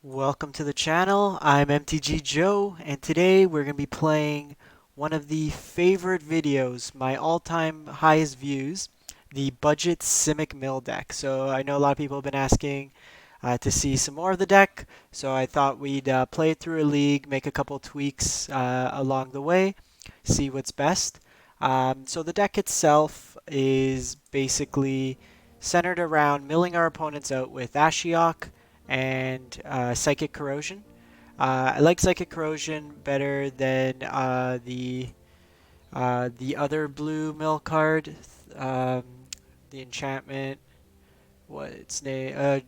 Welcome to the channel. I'm MTG Joe, and today we're going to be playing one of the favorite videos, my all-time highest views, the Budget Simic Mill deck. So I know a lot of people have been asking to see some more of the deck, so I thought we'd play it through a league, make a couple tweaks along the way, see what's best. So the deck itself is basically centered around milling our opponents out with Ashiok and Psychic Corrosion. I like Psychic Corrosion better than the other blue mill card, um, the enchantment. What its name?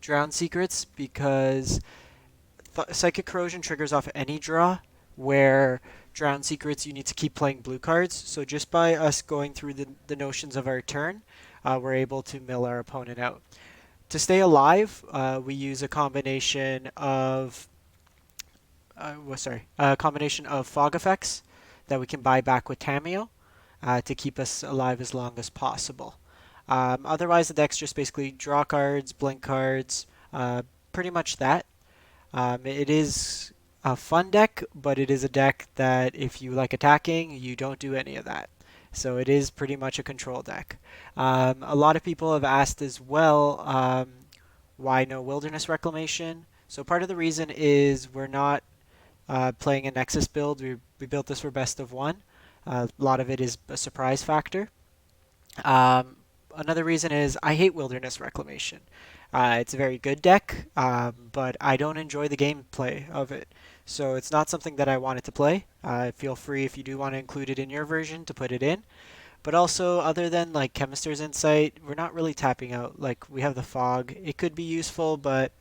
Drown Secrets, because Psychic Corrosion triggers off any draw, where Drown Secrets you need to keep playing blue cards. So just by us going through the notions of our turn, we're able to mill our opponent out. To stay alive, we use a combination of fog effects that we can buy back with Tamiyo to keep us alive as long as possible. Otherwise, the deck's just basically draw cards, blink cards, pretty much that. It is a fun deck, but it is a deck that if you like attacking, you don't do any of that. So it is pretty much a control deck. A lot of people have asked as well, why no Wilderness Reclamation? So part of the reason is we're not playing a Nexus build. We built this for best of one. A lot of it is a surprise factor. Another reason is I hate Wilderness Reclamation. It's a very good deck, but I don't enjoy the gameplay of it. So it's not something that I wanted to play. Feel free if you do want to include it in your version to put it in. But also, other than like Chemister's Insight, we're not really tapping out. Like, we have the Fog. It could be useful, but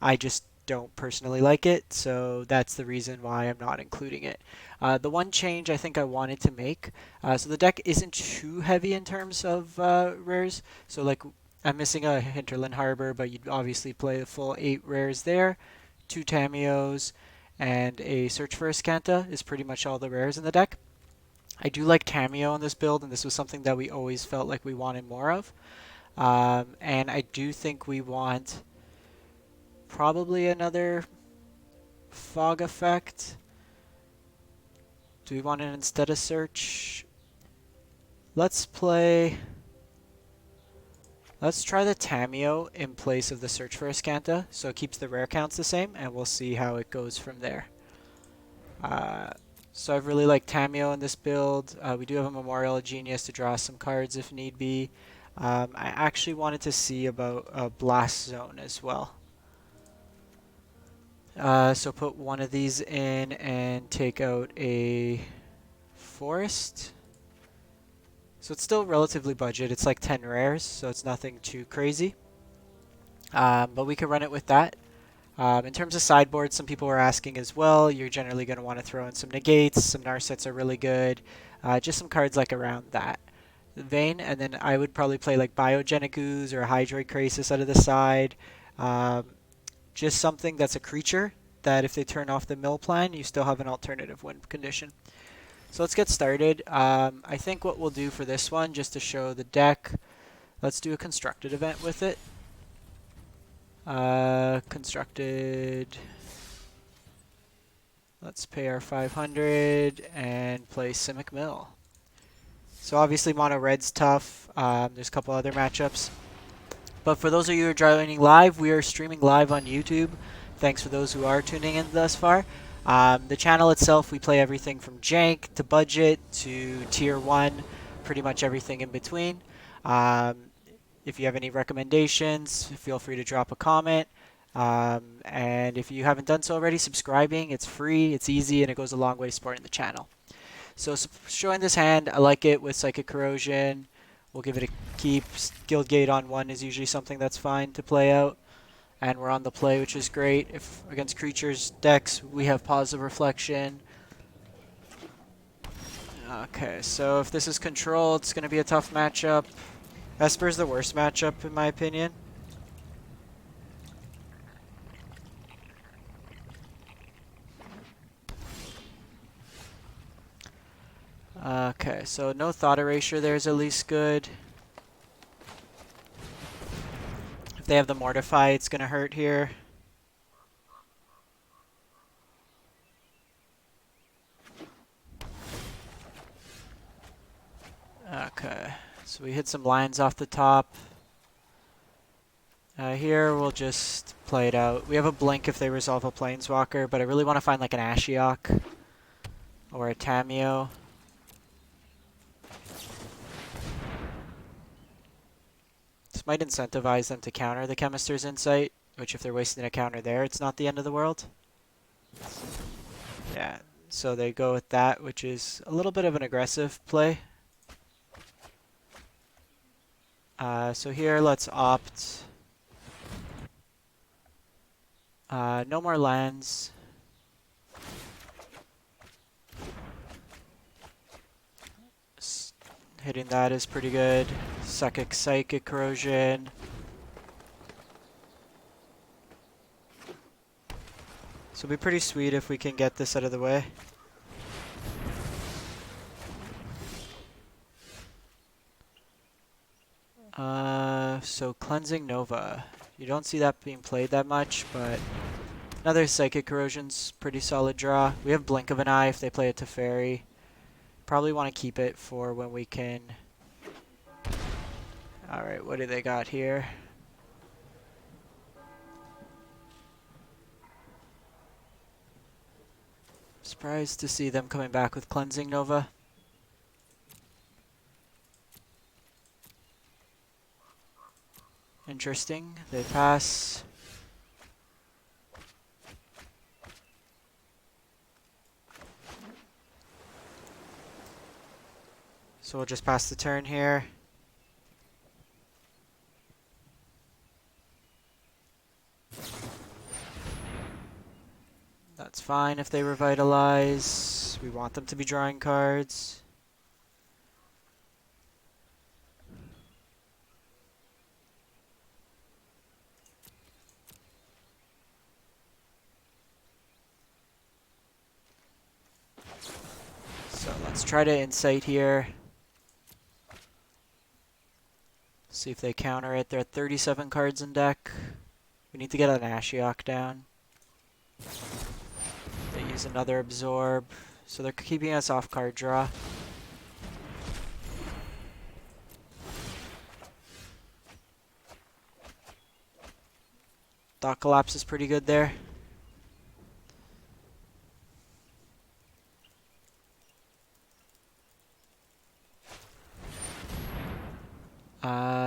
I just don't personally like it, so that's the reason why I'm not including it. The one change I think I wanted to make, so the deck isn't too heavy in terms of rares. So like I'm missing a Hinterland Harbor, but you'd obviously play the full 8 rares there. 2 Tamiyos and a Search for Ascanta is pretty much all the rares in the deck. I do like Tamiyo in this build, and this was something that we always felt like we wanted more of. And I do think we want probably another fog effect. Do we want it instead of search? Let's try the Tamiyo in place of the search for Ascanta, so it keeps the rare counts the same, and we'll see how it goes from there. So I really like Tamiyo in this build. We do have a Memorial of Genius to draw some cards if need be. I actually wanted to see about a Blast Zone as well. So put one of these in and take out a forest. So it's still relatively budget. It's like 10 rares, so it's nothing too crazy. But we can run it with that. In terms of sideboard, some people were asking as well. You're generally going to want to throw in some negates. Some Narsets are really good. Just some cards like around that vein. And then I would probably play like Biogenic Ooze or Hydroid Krasis out of the side. Just something that's a creature that if they turn off the mill plan, you still have an alternative win condition. So let's get started. I think what we'll do for this one, just to show the deck, let's do a constructed event with it. Constructed. Let's pay our 500 and play Simic Mill. So obviously mono red's tough. There's a couple other matchups. But for those of you who are joining live, we are streaming live on YouTube. Thanks for those who are tuning in thus far. The channel itself, we play everything from jank to budget to tier 1, pretty much everything in between. If you have any recommendations, feel free to drop a comment. And if you haven't done so already, subscribing. It's free, it's easy, and it goes a long way supporting the channel. So showing this hand, I like it with Psychic Corrosion. We'll give it a keep. Guildgate on 1 is usually something that's fine to play out. And we're on the play, which is great. If against creatures decks, we have Positive Reflection. Okay, so if this is control, it's going to be a tough matchup. Esper's the worst matchup, in my opinion. Okay, so no Thought Erasure there is at least good. If they have the Mortify, it's going to hurt here. Okay, so we hit some lines off the top. Here we'll just play it out. We have a blink if they resolve a Planeswalker, but I really want to find like an Ashiok or a Tamiyo. This might incentivize them to counter the Chemister's Insight, which if they're wasting a counter there, it's not the end of the world. Yeah, so they go with that, which is a little bit of an aggressive play. So here let's opt no more lands. Hitting that is pretty good. Psychic Corrosion. So it'll be pretty sweet if we can get this out of the way. So Cleansing Nova. You don't see that being played that much, but another Psychic Corrosion's pretty solid draw. We have Blink of an Eye if they play a Teferi. Probably want to keep it for when we can... Alright, what do they got here? Surprised to see them coming back with Cleansing Nova. Interesting. They pass. So we'll just pass the turn here. That's fine if they revitalize. We want them to be drawing cards. So let's try to Insight here. See if they counter it. They're at 37 cards in deck. We need to get an Ashiok down. They use another Absorb. So they're keeping us off card draw. Thought Collapse is pretty good there.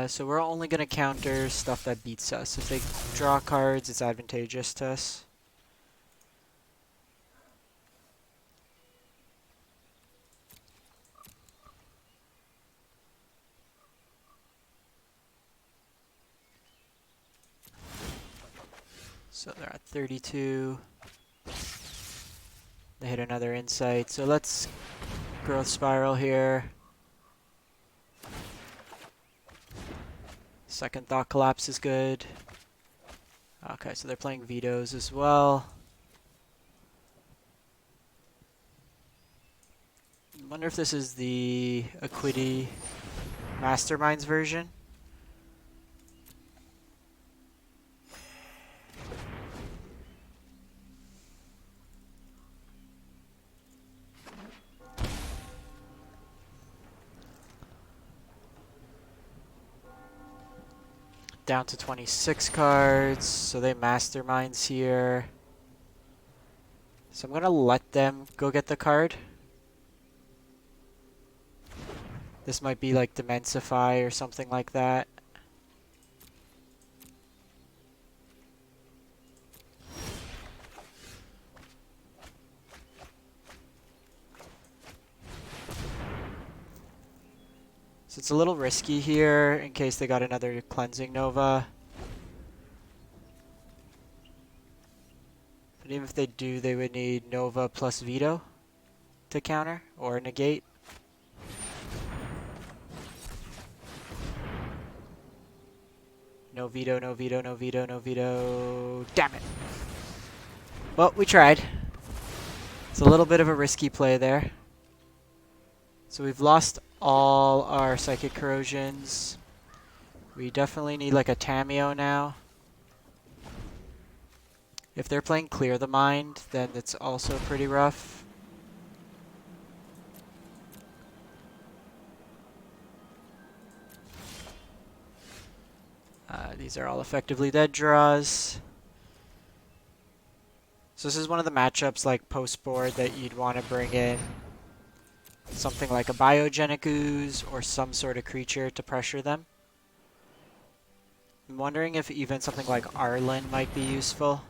So we're only going to counter stuff that beats us. If they draw cards, it's advantageous to us. So they're at 32. They hit another Insight. So let's Growth Spiral here. Second Thought Collapse is good. Okay, so they're playing Vetoes as well. I wonder if this is the Equity Masterminds version. Down to 26 cards, so they Masterminds here. So I'm gonna let them go get the card. This might be like Dimensify or something like that. So it's a little risky here in case they got another Cleansing Nova. But even if they do, they would need Nova plus Veto to counter, or Negate. No Veto, no Veto, no Veto, no Veto. Damn it. Well, we tried. It's a little bit of a risky play there. So we've lost all our Psychic Corrosions. We definitely need like a Tamiyo now. If they're playing Clear the Mind, then it's also pretty rough. These are all effectively dead draws. So this is one of the matchups like post board that you'd want to bring in something like a biogenic ooze or some sort of creature to pressure them. I'm wondering if even something like Arlen might be useful,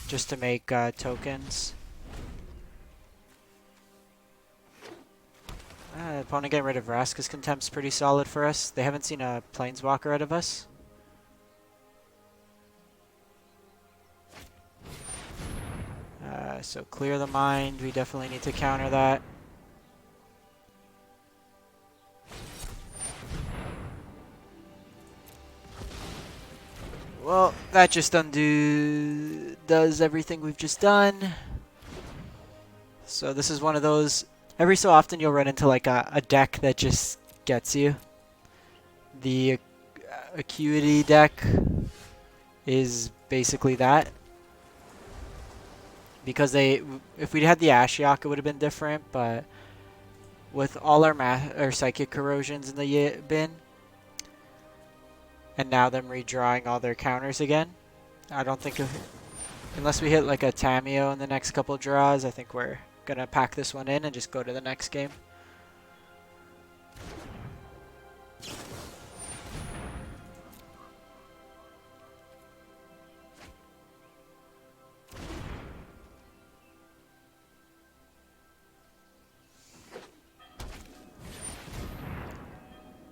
just to make tokens. Opponent getting rid of Vraska's Contempt's pretty solid for us. They haven't seen a Planeswalker out of us. So clear the mind, we definitely need to counter that. Well, that just does everything we've just done. So this is one of those, every so often you'll run into like a deck that just gets you. The Acuity deck is basically that. Because if we'd had the Ashiok, it would have been different, but with all our Psychic Corrosions in the bin, and now them redrawing all their counters again, I don't think, unless we hit like a Tamiyo in the next couple draws, I think we're going to pack this one in and just go to the next game.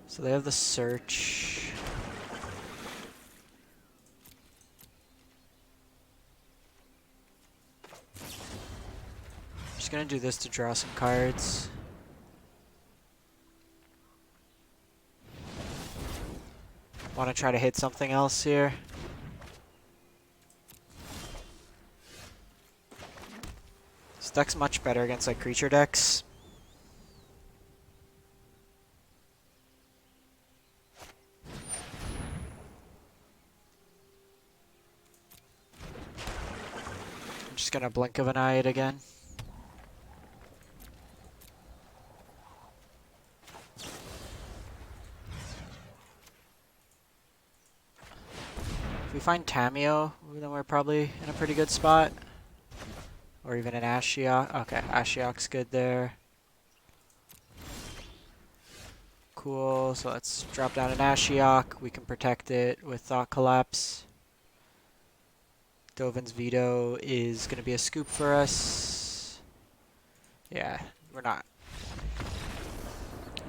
So they have the search. Just gonna do this to draw some cards. Want to try to hit something else here. This deck's much better against like creature decks. Just gonna blink of an eye it again. If we find Tamiyo, then we're probably in a pretty good spot. Or even an Ashiok. Okay, Ashiok's good there. Cool, so let's drop down an Ashiok. We can protect it with Thought Collapse. Dovin's Veto is going to be a scoop for us. Yeah, we're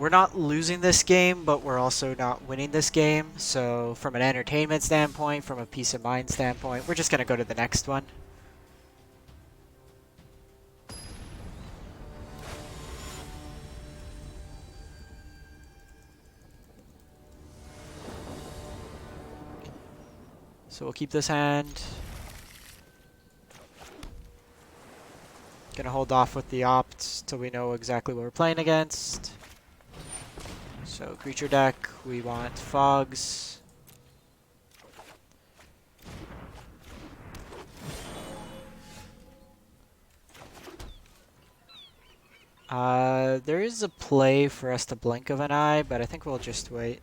not losing this game, but we're also not winning this game. So from an entertainment standpoint, from a peace of mind standpoint, we're just going to go to the next one. So we'll keep this hand. Gonna hold off with the opts till we know exactly what we're playing against. So creature deck, we want fogs. There is a play for us to blink of an eye, but I think we'll just wait.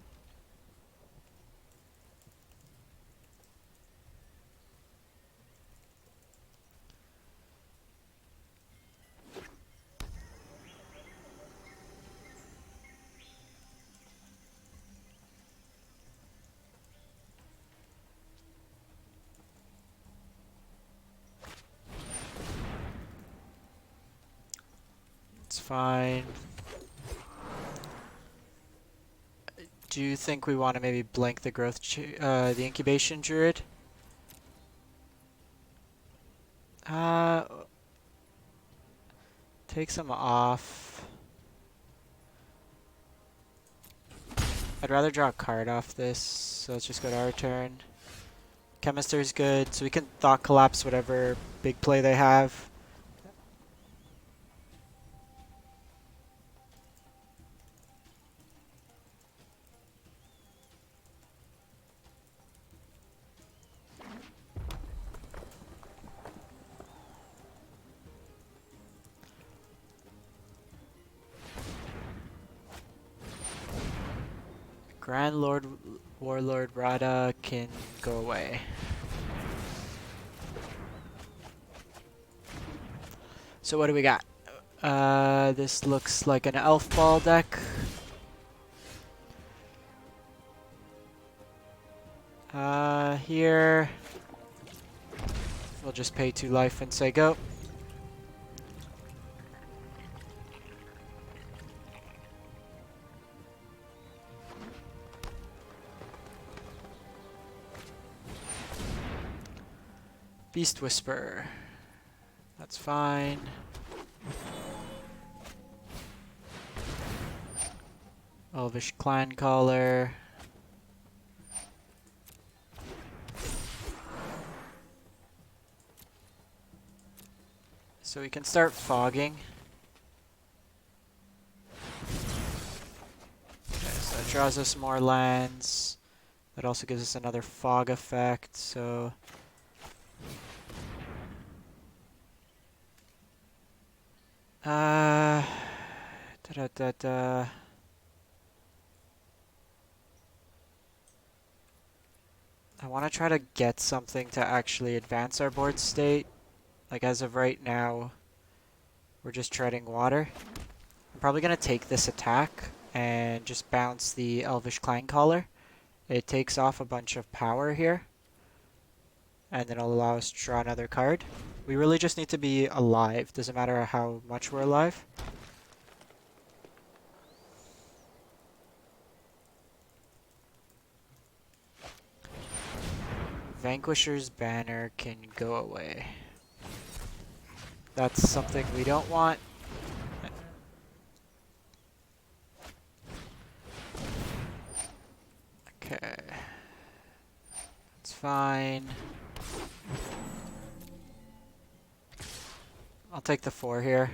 It's fine. Do you think we want to maybe blink the the incubation druid? Take some off. I'd rather draw a card off this, so let's just go to our turn. Chemister is good, so we can Thought Collapse whatever big play they have. Grand Lord Warlord Rada can go away. So what do we got? This looks like an elf ball deck. Here we'll just pay 2 life and say go. Beast Whisper. That's fine. Elvish Clan Caller. So we can start fogging. Okay, so that draws us more lands. That also gives us another fog effect, so... Da-da-da-da... I want to try to get something to actually advance our board state. Like as of right now, we're just treading water. I'm probably going to take this attack and just bounce the Elvish Clan Caller. It takes off a bunch of power here, and then it'll allow us to draw another card. We really just need to be alive. Doesn't matter how much we're alive. Vanquisher's Banner can go away. That's something we don't want. Okay. That's fine. I'll take the 4 here.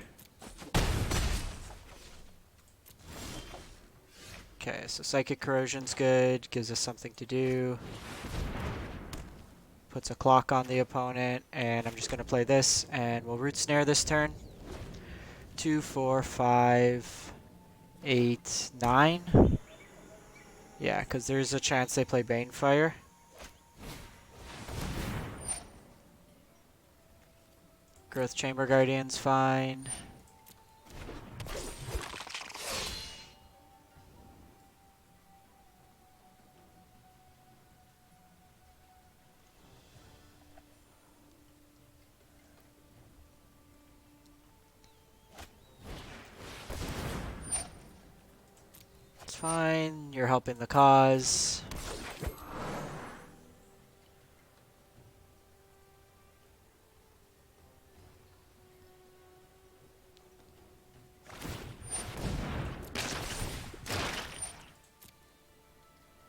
Okay, so Psychic Corrosion's good. Gives us something to do. Puts a clock on the opponent, and I'm just going to play this, and we'll Root Snare this turn. 2, 4, 5, 8, 9. Yeah, because there's a chance they play Banefire. Growth Chamber Guardian's fine. Fine, you're helping the cause.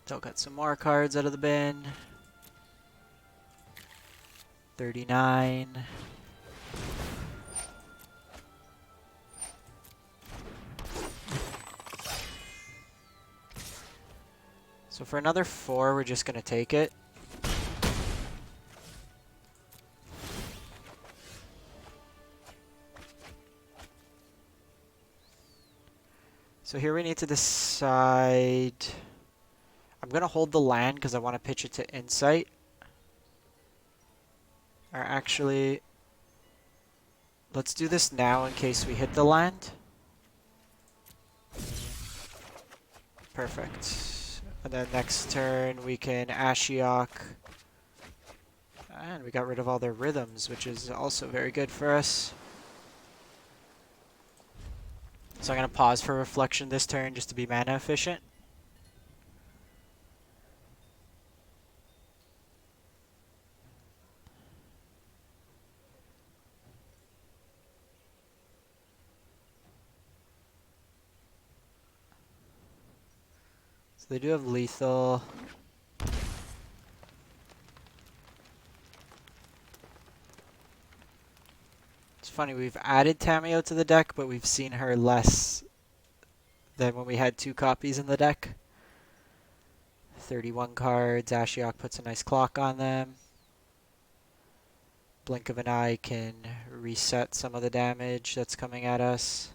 Still got some more cards out of the bin. 39. So for another 4, we're just going to take it. So here we need to decide... I'm going to hold the land because I want to pitch it to Insight. Or actually, let's do this now in case we hit the land. Perfect. And then next turn we can Ashiok. And we got rid of all their rhythms, which is also very good for us. So I'm going to pause for Reflection this turn just to be mana efficient. So they do have lethal. It's funny, we've added Tamiyo to the deck, but we've seen her less than when we had 2 copies in the deck. 31 cards, Ashiok puts a nice clock on them. Blink of an eye can reset some of the damage that's coming at us.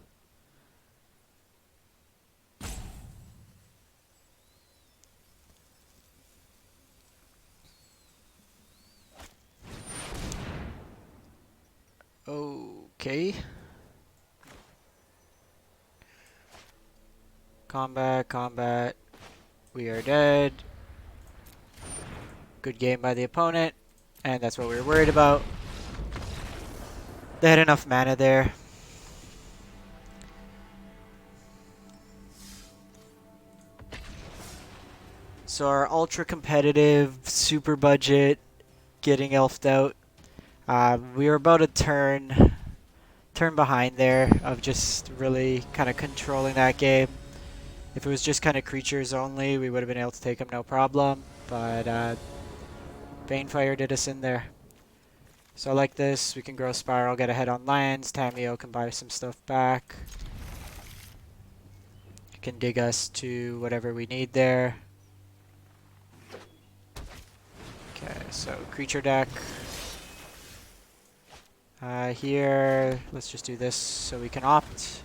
Okay. Combat, combat. We are dead. Good game by the opponent. And that's what we were worried about. They had enough mana there. So our ultra competitive, super budget, getting elfed out. We were about a turn behind there of just really kind of controlling that game. If it was just kind of creatures only, we would have been able to take them no problem. But Banefire did us in there. So I like this. We can grow Spiral, get ahead on lands. Tamiyo can buy some stuff back. It can dig us to whatever we need there. Okay, so creature deck. Here, let's just do this so we can opt.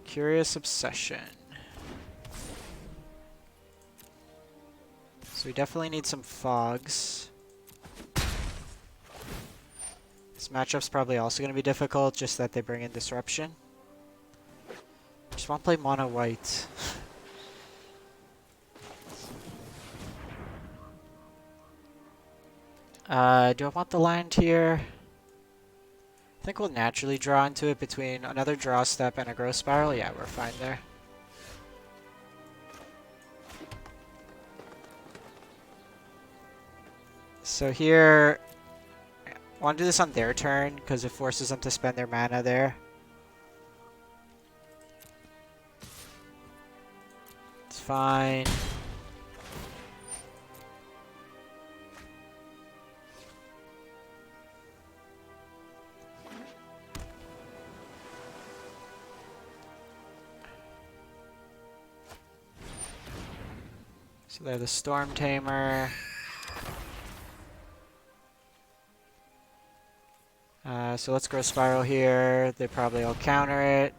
Curious Obsession. So we definitely need some fogs. This matchup's probably also going to be difficult, just that they bring in Disruption. Just want to play mono white. Do I want the land here? I think we'll naturally draw into it between another draw step and a growth spiral. Yeah, we're fine there. So here, I want to do this on their turn because it forces them to spend their mana there. It's fine. So they're the Storm Tamer. So let's grow Spiral here. They probably all counter it.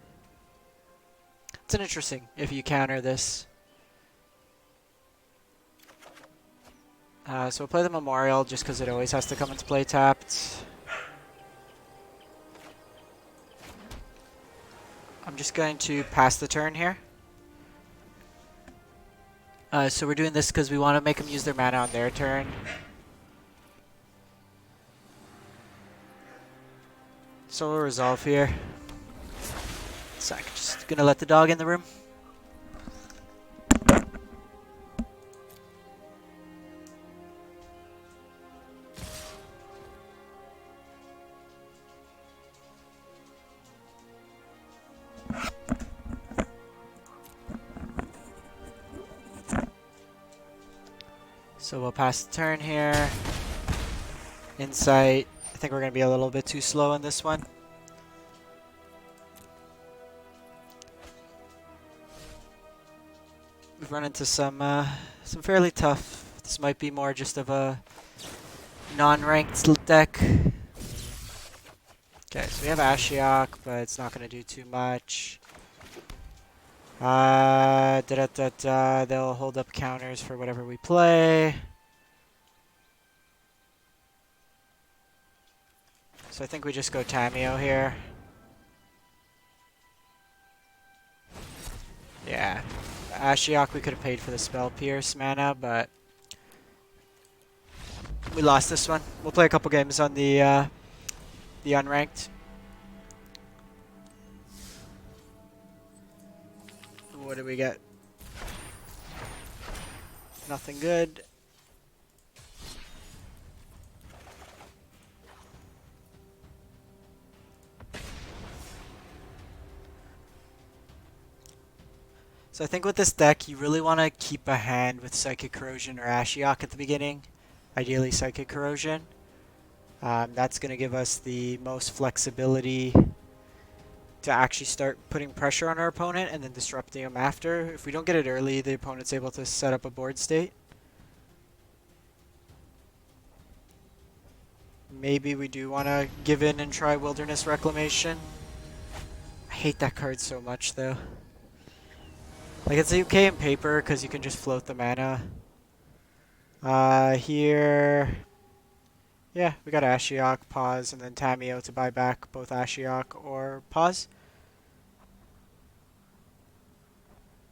It's an interesting if you counter this. So we'll play the Memorial just because it always has to come into play tapped. I'm just going to pass the turn here. So we're doing this because we want to make them use their mana on their turn. So we'll resolve here. So I'm just gonna let the dog in the room. So we'll pass the turn here. Insight. I think we're going to be a little bit too slow on this one. We've run into some fairly tough. This might be more just of a non-ranked deck. Okay, so we have Ashiok, but it's not going to do too much. They'll hold up counters for whatever we play. So I think we just go Tamiyo here. Yeah. Ashiok, we could have paid for the Spell Pierce mana, but we lost this one. We'll play a couple games on the unranked. What do we get? Nothing good. So I think with this deck, you really want to keep a hand with Psychic Corrosion or Ashiok at the beginning. Ideally Psychic Corrosion. That's going to give us the most flexibility to actually start putting pressure on our opponent and then disrupting them after. If we don't get it early, the opponent's able to set up a board state. Maybe we do want to give in and try Wilderness Reclamation. I hate that card so much though. Like, it's okay in paper because you can just float the mana. Here... Yeah, we got Ashiok, pause, and then Tamiyo to buy back both Ashiok or pause.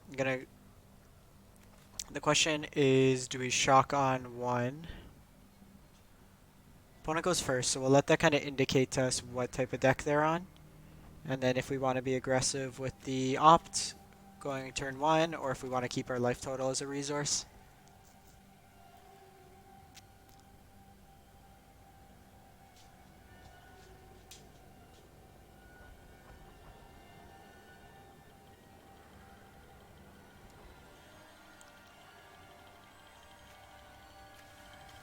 I'm gonna... The question is, do we shock on one? Opponent goes first, so we'll let that kind of indicate to us what type of deck they're on. And then if we want to be aggressive with the opt, going turn one, or if we want to keep our life total as a resource.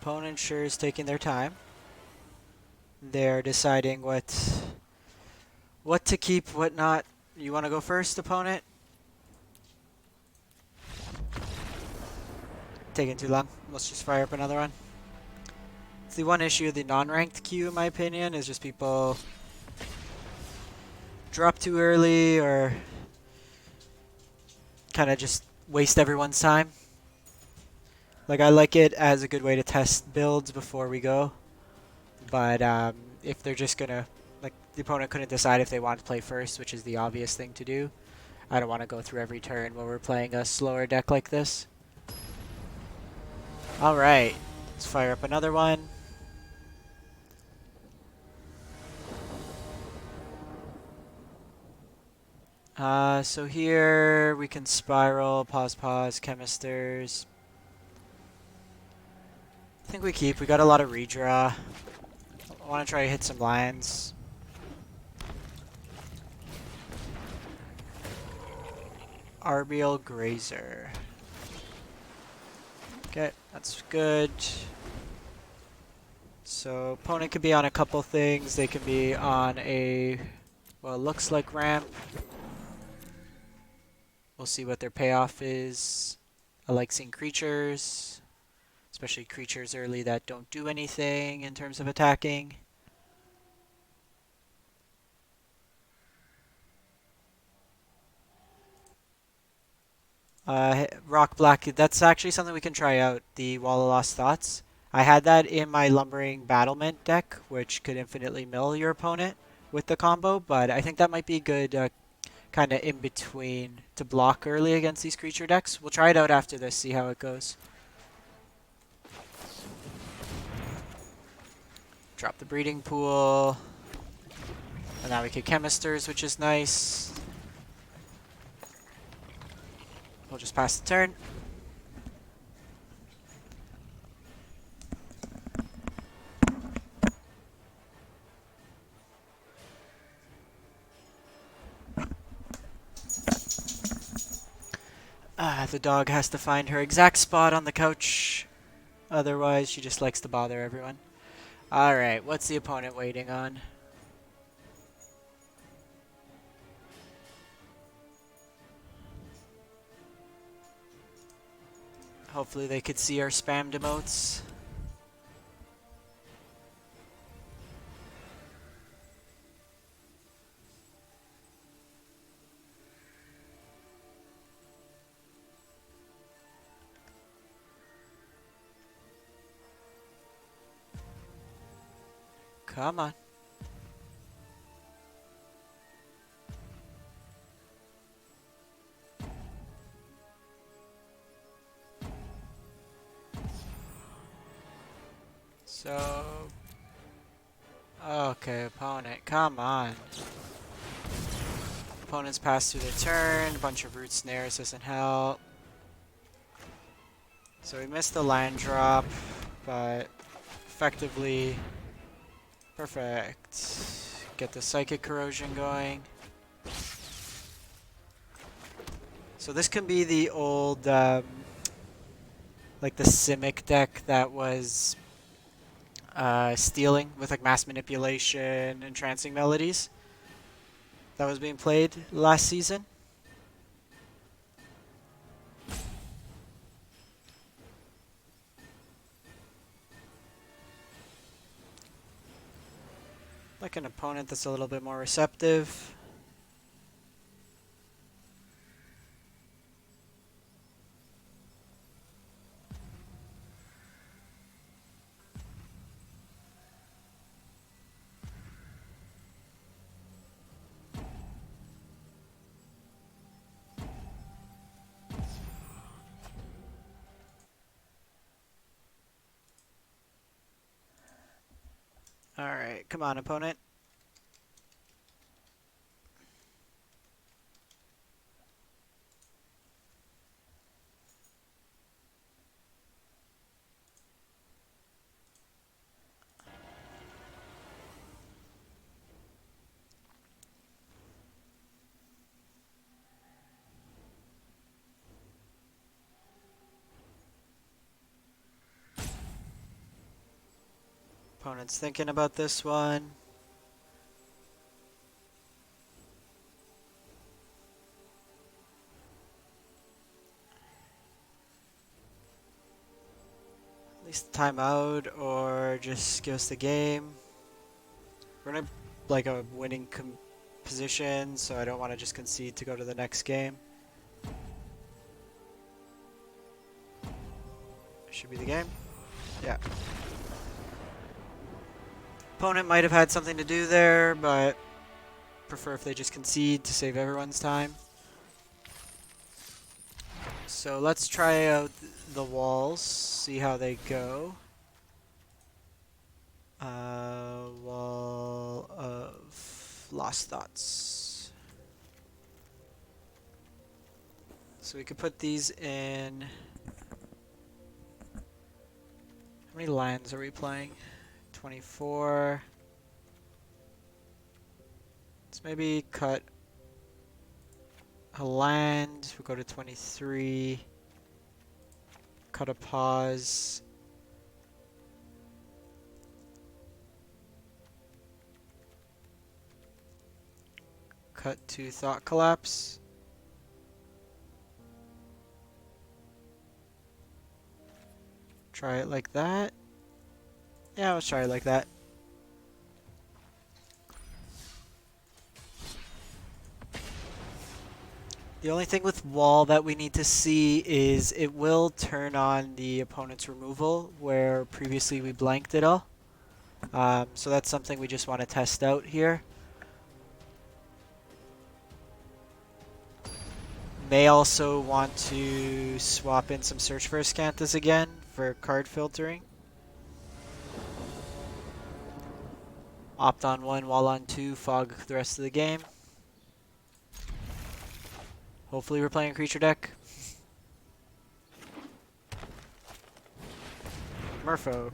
Opponent sure is taking their time. They're deciding what to keep, what not. You want to go first, opponent? Taking too long. Let's just fire up another one. It's the one issue of the non-ranked queue, in my opinion, is just people drop too early or kind of just waste everyone's time. Like, I like it as a good way to test builds before we go. But if they're just going to, like, the opponent couldn't decide if they want to play first, which is the obvious thing to do. I don't want to go through every turn when we're playing a slower deck like this. Alright, let's fire up another one. So here we can spiral, pause, chemisters. I think we keep. We got a lot of redraw. I want to try to hit some lines. Arbial Grazer. Okay, that's good. So opponent could be on a couple things. They can be on a, well, it looks like ramp. We'll see what their payoff is. I like seeing creatures, especially creatures early that don't do anything in terms of attacking. Rock Black, that's actually something we can try out, the Wall of Lost Thoughts. I had that in my Lumbering Battlement deck, which could infinitely mill your opponent with the combo, but I think that might be good kind of in between to block early against these creature decks. We'll try it out after this, see how it goes. Drop the Breeding Pool. And now we get Chemisters, which is nice. We'll just pass the turn. The dog has to find her exact spot on the couch. Otherwise, she just likes to bother everyone. Alright, what's the opponent waiting on? Hopefully they could see our spammed emotes. Come on. So... Okay, opponent, come on. Opponents pass through the turn, a bunch of Root Snares doesn't help. So we missed the land drop, but effectively... Perfect. Get the Psychic Corrosion going. So this can be the old, like the Simic deck that was stealing with like Mass Manipulation and Trancing Melodies that was being played last season. Like an opponent that's a little bit more receptive. Alright, come on, opponent. Opponent's thinking about this one. At least timeout or just give us the game. We're in a winning position, so I don't want to just concede to go to the next game. Should be the game. Yeah. Opponent might have had something to do there, but prefer if they just concede to save everyone's time. So let's try out the walls, see how they go. Wall of Lost Thoughts. So we could put these in. How many lands are we playing? 24. Let's maybe cut a land. We'll go to 23. Cut a pause. Cut to Thought Collapse. Try it like that. Yeah, let's try it like that. The only thing with wall that we need to see is it will turn on the opponent's removal, where previously we blanked it all. So that's something we just want to test out here. May also want to swap in some Search for Ascanthus again for card filtering. Opt on 1, wall on 2, fog the rest of the game. Hopefully we're playing a creature deck. Merfolk.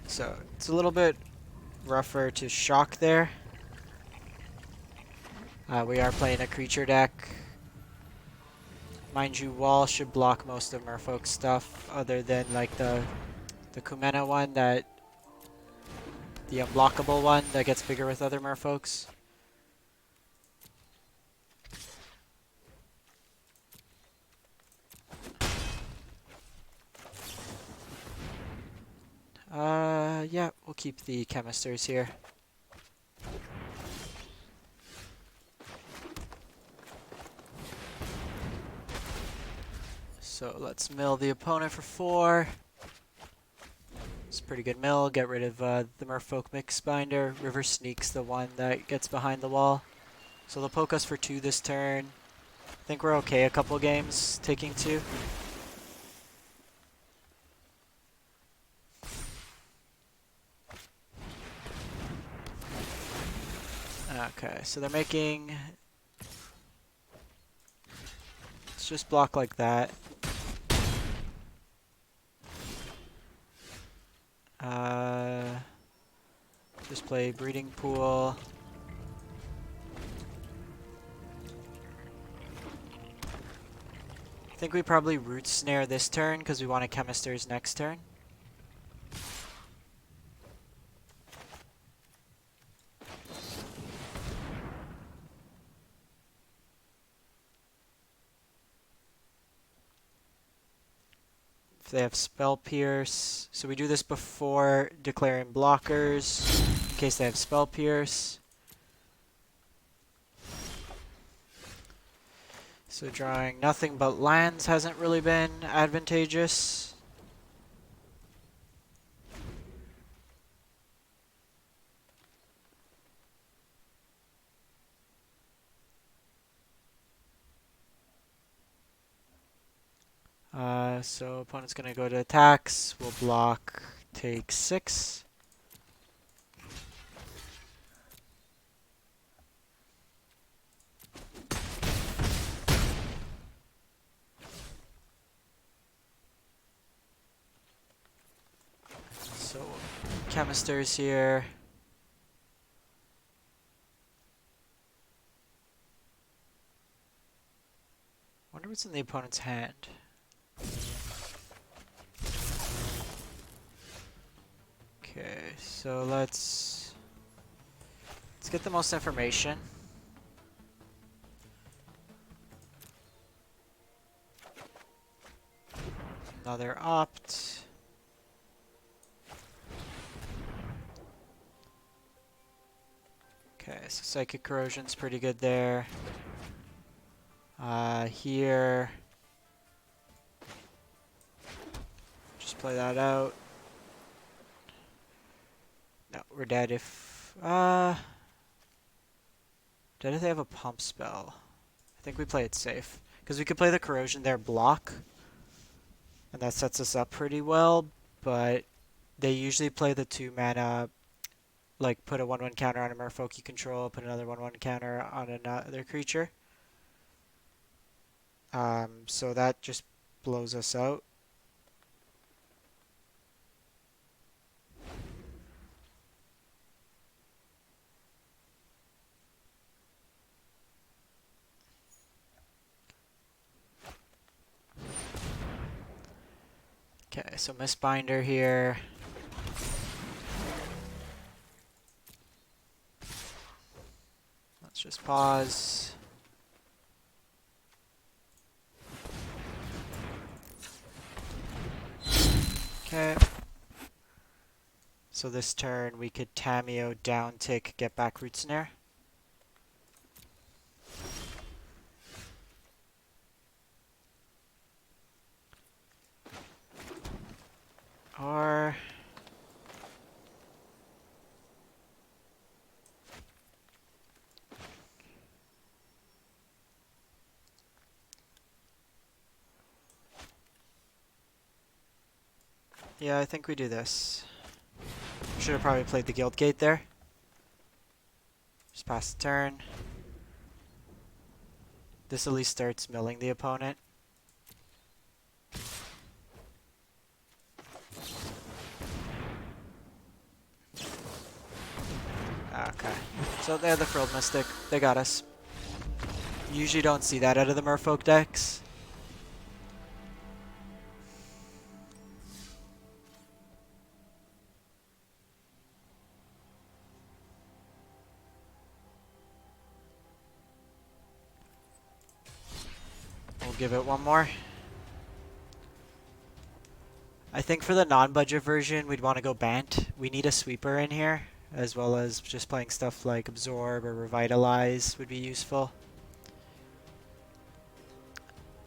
So it's a little bit rougher to shock there. We are playing a creature deck. Mind you, wall should block most of Merfolk's stuff, other than like the Kumena one, the unblockable one that gets bigger with other Merfolks. Yeah, we'll keep the Chemisters here. So let's mill the opponent for 4. It's a pretty good mill. Get rid of the Merfolk Mix Binder. River Sneak's the one that gets behind the wall. So they'll poke us for 2 this turn. I think we're okay a couple games taking 2. Okay, so they're making... Let's just block like that. Just play Breeding Pool. I think we probably Root Snare this turn because we want a Chemister's next turn. If they have Spell Pierce. So we do this before declaring blockers, in case they have Spell Pierce. So drawing nothing but lands hasn't really been advantageous. So opponent's gonna go to attacks. We'll block, take 6. So Chemister's here. Wonder what's in the opponent's hand. Okay, so let's get the most information. Another opt. Okay, so Psychic Corrosion's pretty good there. Here, just play that out. No, we're dead if dead if they have a pump spell. I think we play it safe because we could play the Corrosion there, block, and that sets us up pretty well. But they usually play the 2 mana, like put a 1/1 counter on a merfolk you control, put another 1/1 counter on another creature. So that just blows us out. Okay, so Mistbinder here. Let's just pause. Okay. So this turn we could Tamiyo, down tick, get back Root Snare. Or yeah, I think we do this. Should have probably played the Guildgate there. Just pass the turn. This at least starts milling the opponent. Okay. So they're the Frilled Mystic. They got us. Usually don't see that out of the Merfolk decks. We'll give it one more. I think for the non-budget version, we'd want to go Bant. We need a sweeper in here, as well as just playing stuff like Absorb or Revitalize would be useful.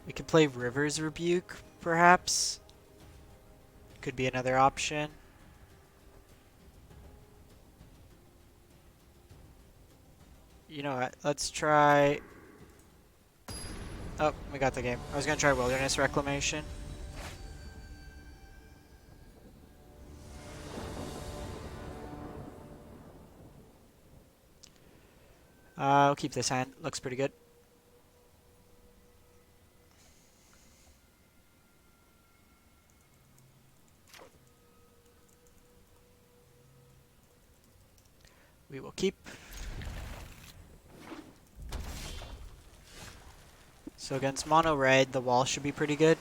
We could play River's Rebuke, perhaps. Could be another option. You know what? Let's try... Oh, we got the game. I was going to try Wilderness Reclamation. I'll keep this hand. Looks pretty good. We will keep. So against mono red, the wall should be pretty good.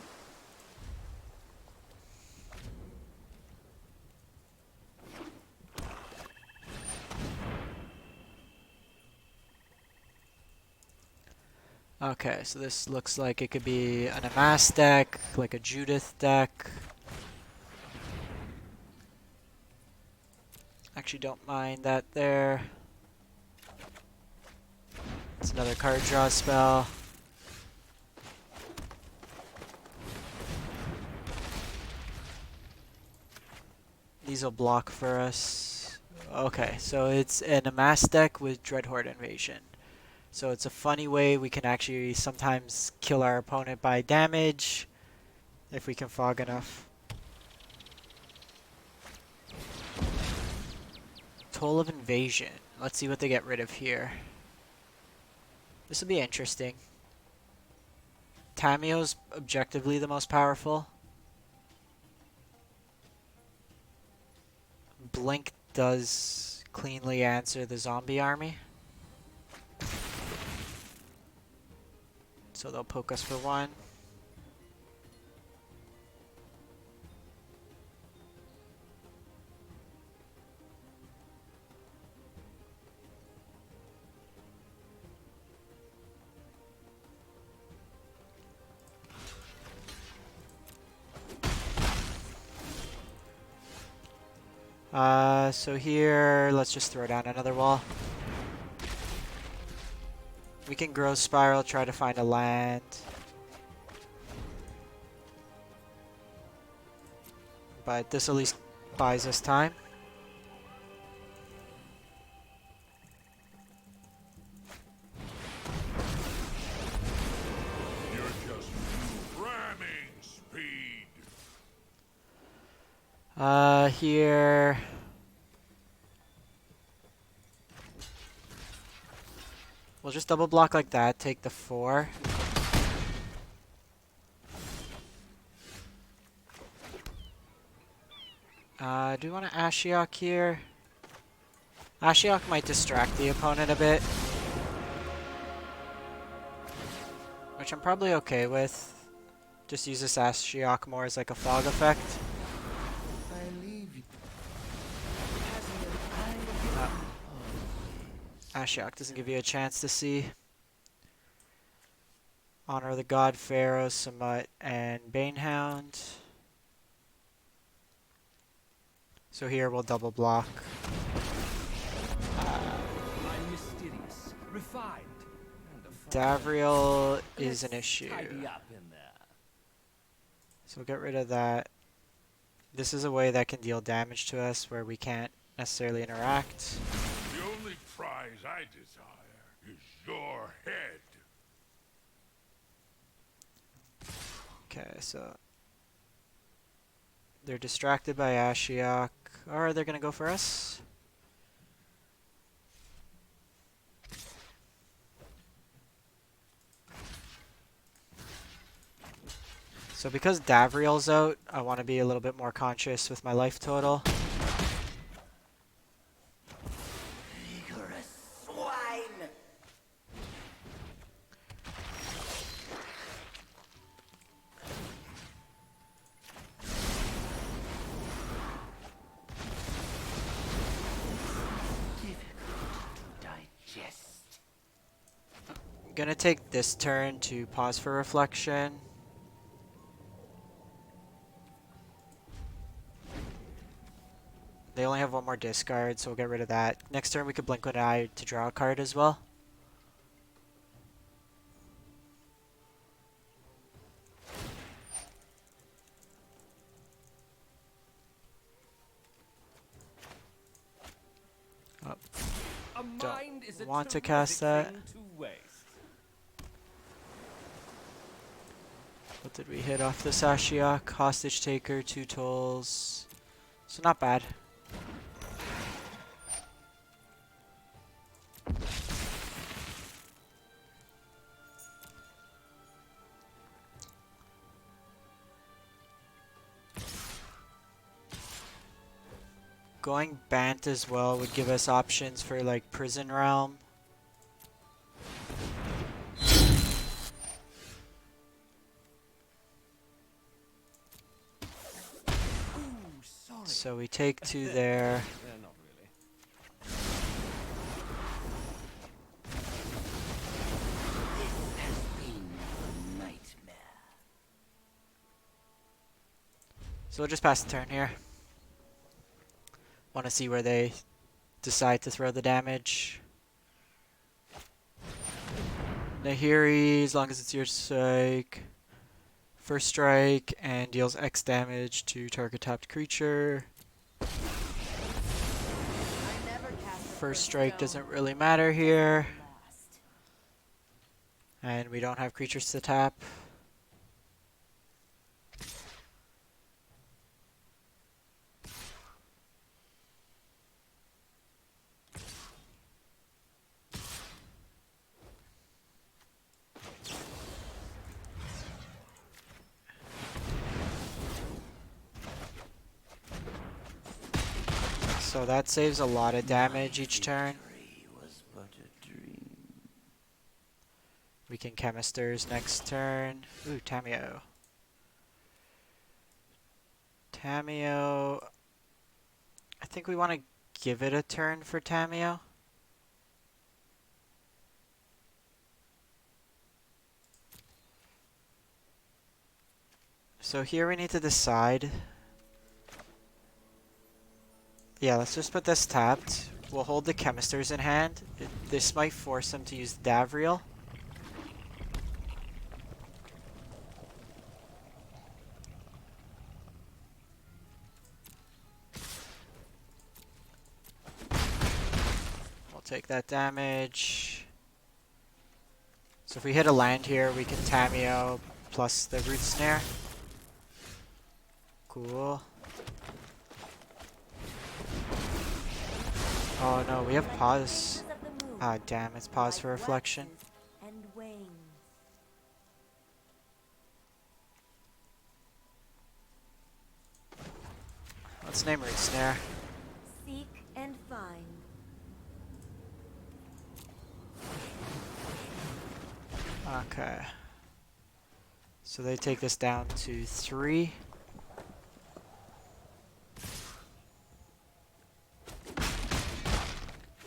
Okay, so this looks like it could be an Amass deck, like a Judith deck. Actually don't mind that there. It's another card draw spell. These will block for us. Okay, so it's an Amass deck with Dreadhorde Invasion. So it's a funny way we can actually sometimes kill our opponent by damage. if we can fog enough. Toll of Invasion. Let's see what they get rid of here. This will be interesting. Tamiyo's objectively the most powerful. Blink does cleanly answer the zombie army. So they'll poke us for 1. So here, let's just throw down another wall. We can grow spiral, try to find a land. But this at least buys us time. You're just ramming speed. Here. We'll just double block like that, take the 4. Do we want to Ashiok here? Ashiok might distract the opponent a bit, which I'm probably okay with. Just use this Ashiok more as like a fog effect. Ashiok doesn't give you a chance to see. Honor the God, Pharaoh, Samut, and Banehound. So here we'll double block. I'm mysterious, refined, and Davriel is an issue. tidy up in there. So we'll get rid of that. This is a way that can deal damage to us where we can't necessarily interact. The only prize I desire is your head. Okay, so they're distracted by Ashiok. Or they're gonna go for us. So because Davriel's out, I want to be a little bit more conscious with my life total. Vigorous swine! Difficult to digest. I'm gonna take this turn to pause for reflection. They only have 1 more discard, so we'll get rid of that. Next turn we could blink an eye to draw a card as well. Oh, A mind is a want to terrific cast that. thing to waste. what did we hit off this Ashiok? Hostage Taker, 2 tolls. So not bad. Going Bant as well would give us options for like Prison Realm. Ooh, sorry. So we take 2 there. Not really. This has been a nightmare. So we'll just pass the turn here. Want to see where they decide to throw the damage. Nahiri, as long as it's your strike. First strike and deals X damage to target tapped creature. First strike doesn't really matter here. And we don't have creatures to tap. So that saves a lot of damage each turn. Victory was but a dream. We can Chemisters next turn. Ooh, Tamiyo. Tamiyo. I think we want to give it a turn for Tamiyo. So here we need to decide. Yeah, let's just put this tapped. We'll hold the Chemisters in hand. This might force him to use Davriel. We'll take that damage. So if we hit a land here, we can Tamiyo plus the Root Snare. Cool. Oh no, we have pause. Ah, damn, it's pause for reflection. And wanes. Let's name Root Snare. Seek and find. Okay. So they take this down to 3.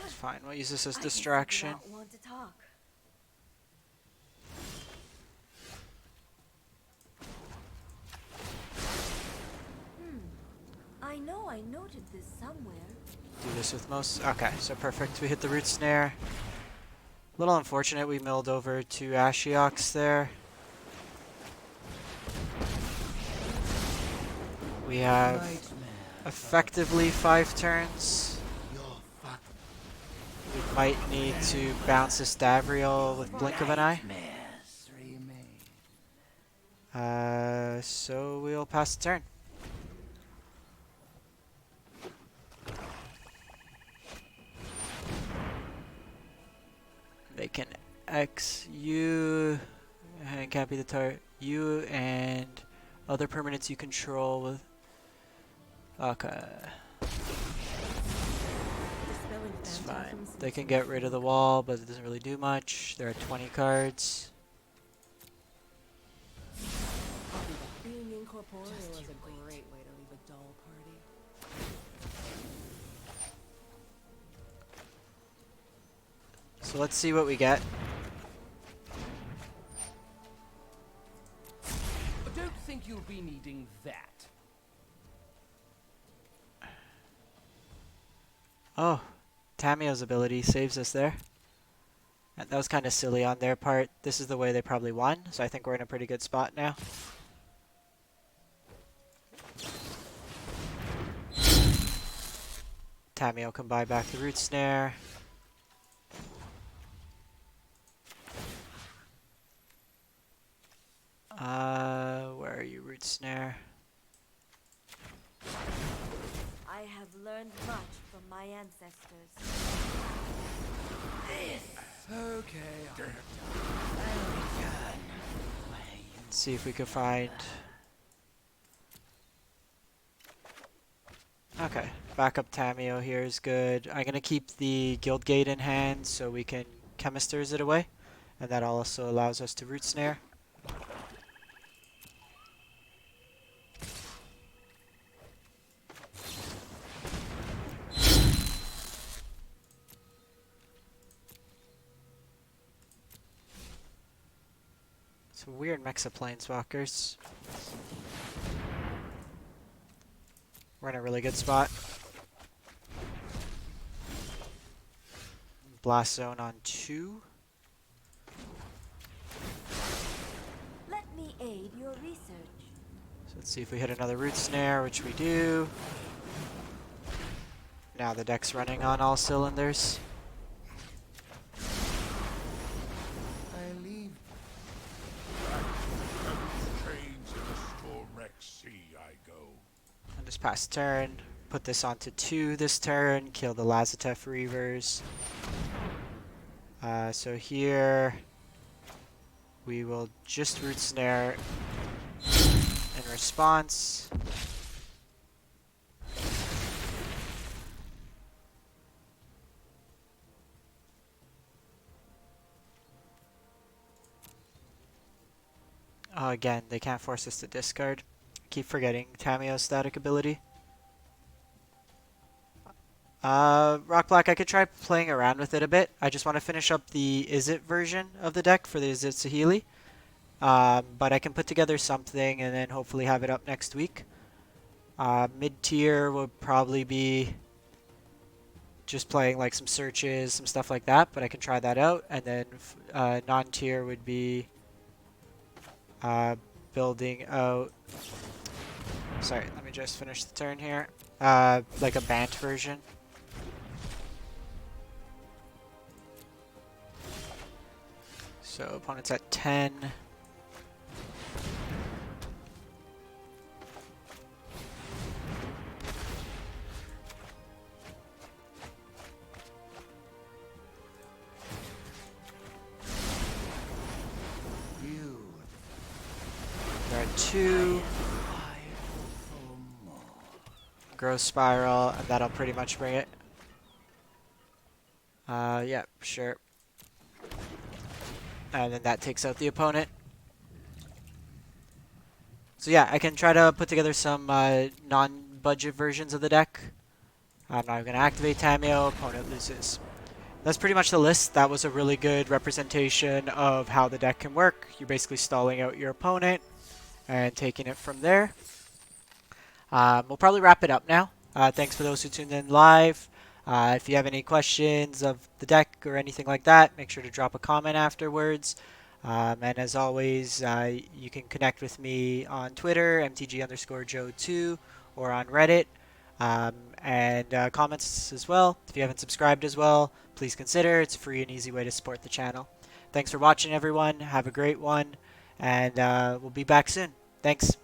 It's fine, we'll use this as distraction. I want to talk. I know I noted this somewhere. Do this with most. Okay, so perfect. We hit the Root Snare. A little unfortunate we milled over 2 Ashioks there. We have effectively 5 turns. We might need to bounce this Davriel with blink of an eye. Nightmares remain. So we'll pass the turn. They can X you and copy the target. You and other permanents you control with. Okay, Dispelling it's fine. phantasms They and can get rid of the wall, but it doesn't really do much. There are 20 cards. Being incorporeal is a great way to leave a dull party. So let's see what we get. I don't think you'll be needing that. Oh, Tamiyo's ability saves us there. And that was kind of silly on their part. This is the way they probably won, so I think we're in a pretty good spot now. Tamiyo can buy back the Root Snare. Where are you, Root Snare? I have learned much from my ancestors. Okay. Let's see if we can find... Okay, backup Tamiyo here is good. I'm going to keep the Guildgate in hand so we can Chemisters it away. And that also allows us to Root Snare. It's a weird mix of planeswalkers. We're in a really good spot. Blast Zone on 2. Let me aid your research. So let's see if we hit another Root Snare, which we do. Now the deck's running on all cylinders. I leave. Chains in the storm-wrecked sea I go. And just pass turn. Put this onto 2 this turn. Kill the Lazatef Reavers. So here we will just Root Snare in response. Again, they can't force us to discard. Keep forgetting Tamiyo's static ability. Rock Black, I could try playing around with it a bit. I just want to finish up the Is It version of the deck for the Is It Saheeli. But I can put together something and then hopefully have it up next week. Mid-tier would probably be just playing like some searches, some stuff like that, but I can try that out. And then non-tier would be building out... Sorry, let me just finish the turn here. Like a Bant version. So opponent's at 10. They're at 2. Growth Spiral, and that'll pretty much bring it. Yeah, sure. And then that takes out the opponent. So yeah, I can try to put together some non-budget versions of the deck. I'm not going to activate Tamiyo, opponent loses. That's pretty much the list. That was a really good representation of how the deck can work. You're basically stalling out your opponent and taking it from there. We'll probably wrap it up now. Thanks for those who tuned in live. If you have any questions of the deck or anything like that, make sure to drop a comment afterwards. And as always, you can connect with me on Twitter, MTG_Joe2, or on Reddit. And comments as well. If you haven't subscribed as well, please consider. It's a free and easy way to support the channel. Thanks for watching, everyone. Have a great one. And we'll be back soon. Thanks.